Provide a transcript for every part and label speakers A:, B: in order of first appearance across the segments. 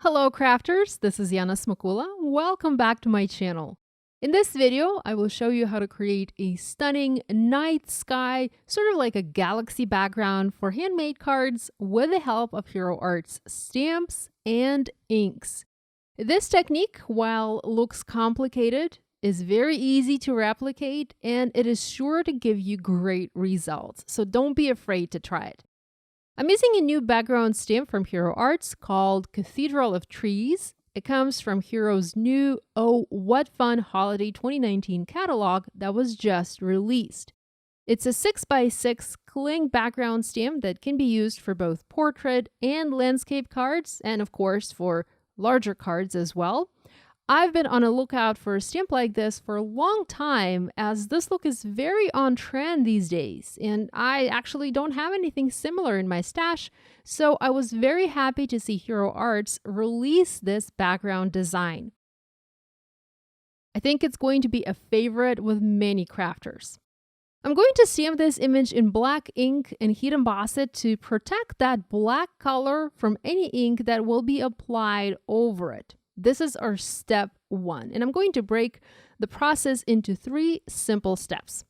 A: Hello crafters, this is Yana Smakula. Welcome back to my channel. In this video, I will show you how to create a stunning night sky, sort of like a galaxy background for handmade cards with the help of Hero Art's stamps and inks. This technique, while looks complicated, is very easy to replicate and it is sure to give you great results, so don't be afraid to try it. I'm using a new background stamp from Hero Arts called Cathedral of Trees. It comes from Hero's new Oh What Fun Holiday 2019 catalog that was just released. It's a 6x6 cling background stamp that can be used for both portrait and landscape cards, and of course for larger cards as well. I've been on a lookout for a stamp like this for a long time, as this look is very on trend these days, and I actually don't have anything similar in my stash, so I was very happy to see Hero Arts release this background design. I think it's going to be a favorite with many crafters. I'm going to stamp this image in black ink and heat emboss it to protect that black color from any ink that will be applied over it. This is our step 1, and I'm going to break the process into 3 simple steps.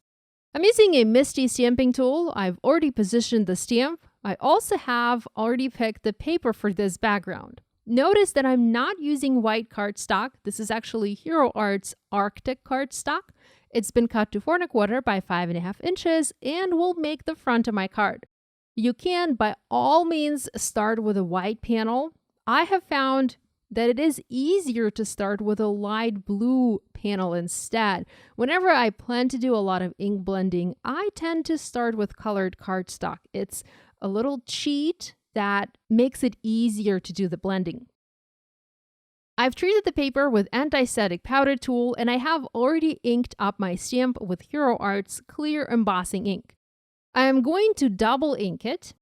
A: I'm using a Misty stamping tool. I've already positioned the stamp. I also have already picked the paper for this background. Notice that I'm not using white cardstock. This is actually Hero Arts Arctic cardstock. It's been cut to 4 1/4 by 5.5 inches and will make the front of my card. You can, by all means, start with a white panel. I have found that it is easier to start with a light blue panel instead. Whenever I plan to do a lot of ink blending, I tend to start with colored cardstock. It's a little cheat that makes it easier to do the blending. I've treated the paper with anti-static powder tool, and I have already inked up my stamp with Hero Arts clear embossing ink. I am going to double ink it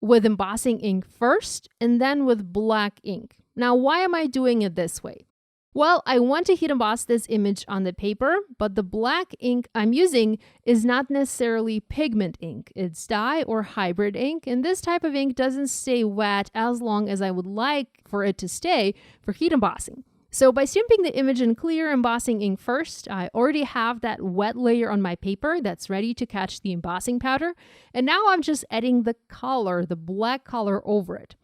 A: with embossing ink first and then with black ink. Now, why am I doing it this way? Well, I want to heat emboss this image on the paper, but the black ink I'm using is not necessarily pigment ink. It's dye or hybrid ink, and this type of ink doesn't stay wet as long as I would like for it to stay for heat embossing. So by stamping the image in clear embossing ink first, I already have that wet layer on my paper that's ready to catch the embossing powder, and now I'm just adding the color, the black color over it.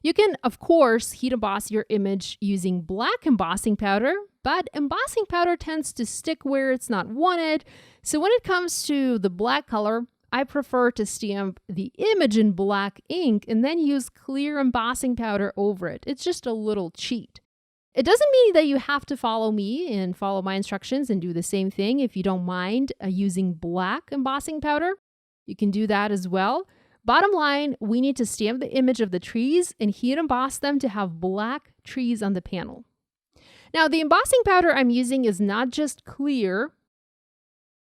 A: You can, of course, heat emboss your image using black embossing powder, but embossing powder tends to stick where it's not wanted. So when it comes to the black color, I prefer to stamp the image in black ink and then use clear embossing powder over it. It's just a little cheat. It doesn't mean that you have to follow me and follow my instructions and do the same thing if you don't mind using black embossing powder. You can do that as well. Bottom line, we need to stamp the image of the trees and heat emboss them to have black trees on the panel. Now, the embossing powder I'm using is not just clear.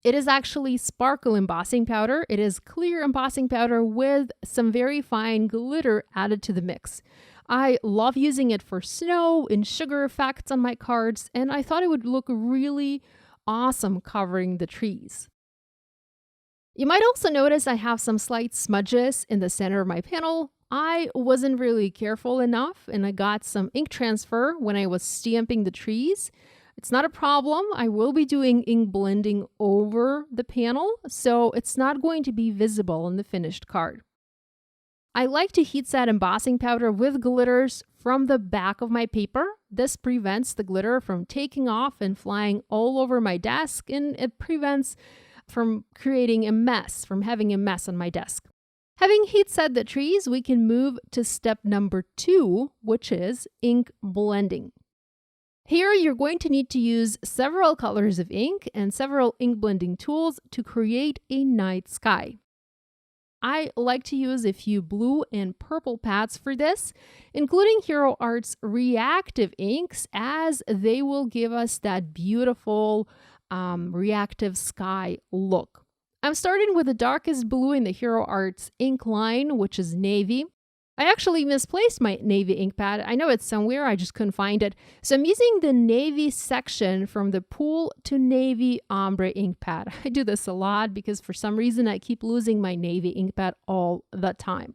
A: It is actually sparkle embossing powder. It is clear embossing powder with some very fine glitter added to the mix. I love using it for snow and sugar effects on my cards, and I thought it would look really awesome covering the trees. You might also notice I have some slight smudges in the center of my panel. I wasn't really careful enough and I got some ink transfer when I was stamping the trees. It's not a problem. I will be doing ink blending over the panel, so it's not going to be visible in the finished card. I like to heat set embossing powder with glitters from the back of my paper. This prevents the glitter from taking off and flying all over my desk, and it prevents from creating a mess, from having a mess on my desk. Having heat set the trees, we can move to step number 2, which is ink blending. Here, you're going to need to use several colors of ink and several ink blending tools to create a night sky. I like to use a few blue and purple pads for this, including Hero Arts reactive inks, as they will give us that beautiful reactive sky look. I'm starting with the darkest blue in the Hero Arts ink line, which is navy. I actually misplaced my navy ink pad. I know it's somewhere, I just couldn't find it. So I'm using the navy section from the Pool to Navy Ombre ink pad. I do this a lot because for some reason I keep losing my navy ink pad all the time.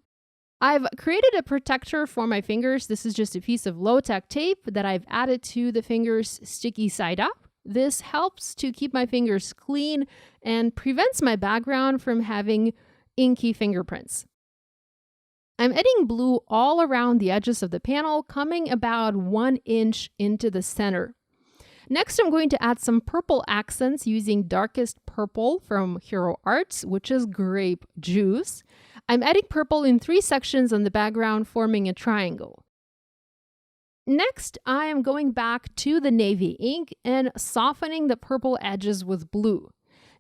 A: I've created a protector for my fingers. This is just a piece of low-tech tape that I've added to the fingers sticky side up. This helps to keep my fingers clean and prevents my background from having inky fingerprints. I'm adding blue all around the edges of the panel, coming about 1 inch into the center. Next, I'm going to add some purple accents using darkest purple from Hero Arts, which is grape juice. I'm adding purple in 3 sections on the background, forming a triangle. Next, I am going back to the navy ink and softening the purple edges with blue.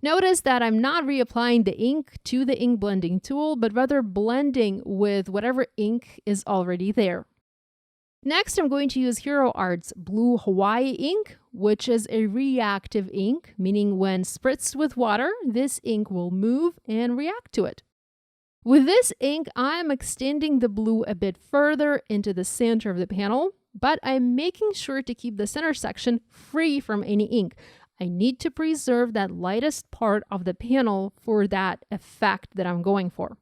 A: Notice that I'm not reapplying the ink to the ink blending tool, but rather blending with whatever ink is already there. Next, I'm going to use Hero Arts Blue Hawaii ink, which is a reactive ink, meaning when spritzed with water, this ink will move and react to it. With this ink, I'm extending the blue a bit further into the center of the panel, but I'm making sure to keep the center section free from any ink. I need to preserve that lightest part of the panel for that effect that I'm going for.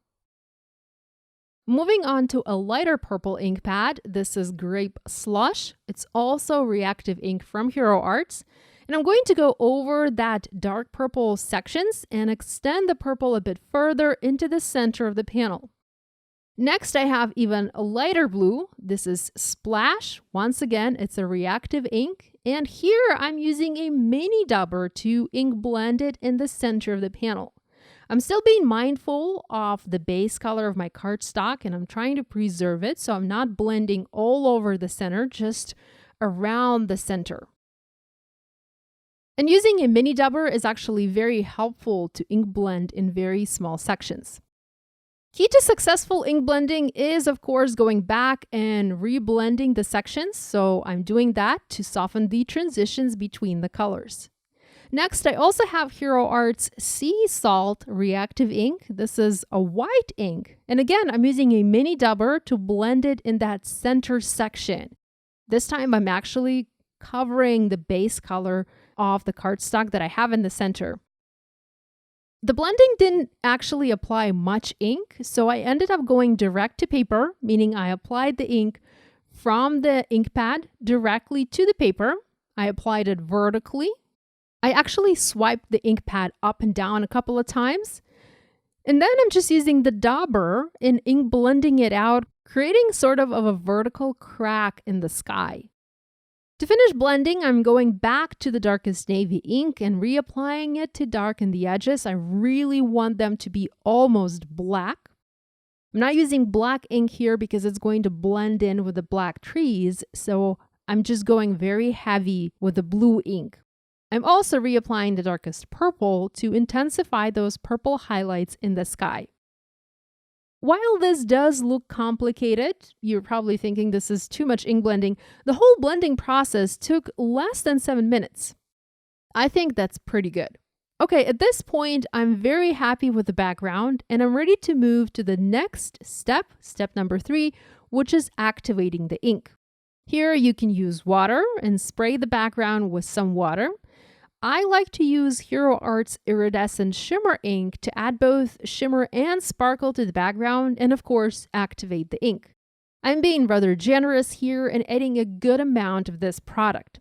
A: Moving on to a lighter purple ink pad, this is Grape Slush. It's also reactive ink from Hero Arts. And I'm going to go over that dark purple sections and extend the purple a bit further into the center of the panel. Next, I have even a lighter blue. This is Splash. Once again, it's a reactive ink. And here I'm using a mini dabber to ink blend it in the center of the panel. I'm still being mindful of the base color of my cardstock and I'm trying to preserve it so I'm not blending all over the center, just around the center. And using a mini dabber is actually very helpful to ink blend in very small sections. Key to successful ink blending is, of course, going back and reblending the sections. So I'm doing that to soften the transitions between the colors. Next, I also have Hero Arts Sea Salt Reactive Ink. This is a white ink. And again, I'm using a mini dabber to blend it in that center section. This time, I'm actually covering the base color of the cardstock that I have in the center. The blending didn't actually apply much ink, so I ended up going direct to paper, meaning I applied the ink from the ink pad directly to the paper. I applied it vertically. I actually swiped the ink pad up and down a couple of times. And then I'm just using the dauber and ink blending it out, creating sort of a vertical crack in the sky. To finish blending, I'm going back to the darkest navy ink and reapplying it to darken the edges. I really want them to be almost black. I'm not using black ink here because it's going to blend in with the black trees, so I'm just going very heavy with the blue ink. I'm also reapplying the darkest purple to intensify those purple highlights in the sky. While this does look complicated, you're probably thinking this is too much ink blending. The whole blending process took less than 7 minutes. I think that's pretty good. Okay, at this point, I'm very happy with the background and I'm ready to move to the next step, step number 3, which is activating the ink. Here you can use water and spray the background with some water. I like to use Hero Arts Iridescent Shimmer ink to add both shimmer and sparkle to the background and, of course, activate the ink. I'm being rather generous here and adding a good amount of this product.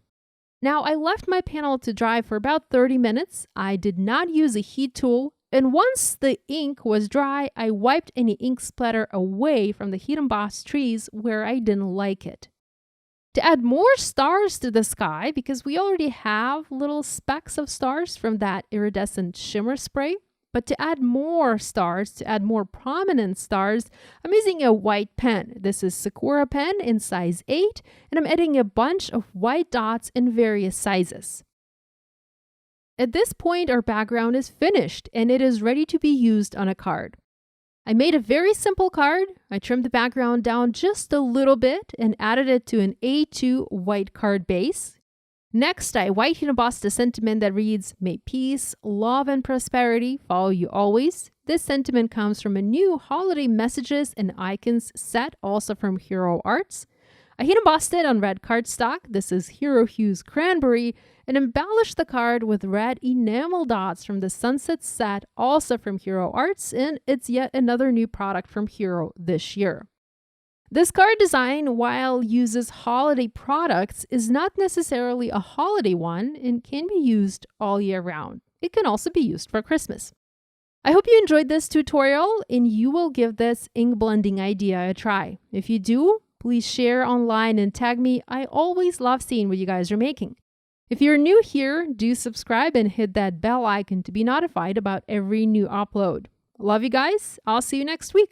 A: Now, I left my panel to dry for about 30 minutes. I did not use a heat tool, and once the ink was dry, I wiped any ink splatter away from the heat embossed trees where I didn't like it. To add more stars to the sky, because we already have little specks of stars from that iridescent shimmer spray, but to add more stars, to add more prominent stars, I'm using a white pen. This is Sakura pen in size 8, and I'm adding a bunch of white dots in various sizes. At this point, our background is finished, and it is ready to be used on a card. I made a very simple card. I trimmed the background down just a little bit and added it to an A2 white card base. Next, I white heat embossed a sentiment that reads, "May peace, love, and prosperity follow you always." This sentiment comes from a new holiday messages and icons set, also from Hero Arts. I heat embossed it on red cardstock. This is Hero Hues Cranberry, and embellished the card with red enamel dots from the Sunset set, also from Hero Arts, and it's yet another new product from Hero this year. This card design, while uses holiday products, is not necessarily a holiday one and can be used all year round. It can also be used for Christmas. I hope you enjoyed this tutorial and you will give this ink blending idea a try. If you do, please share online and tag me. I always love seeing what you guys are making. If you're new here, do subscribe and hit that bell icon to be notified about every new upload. Love you guys. I'll see you next week.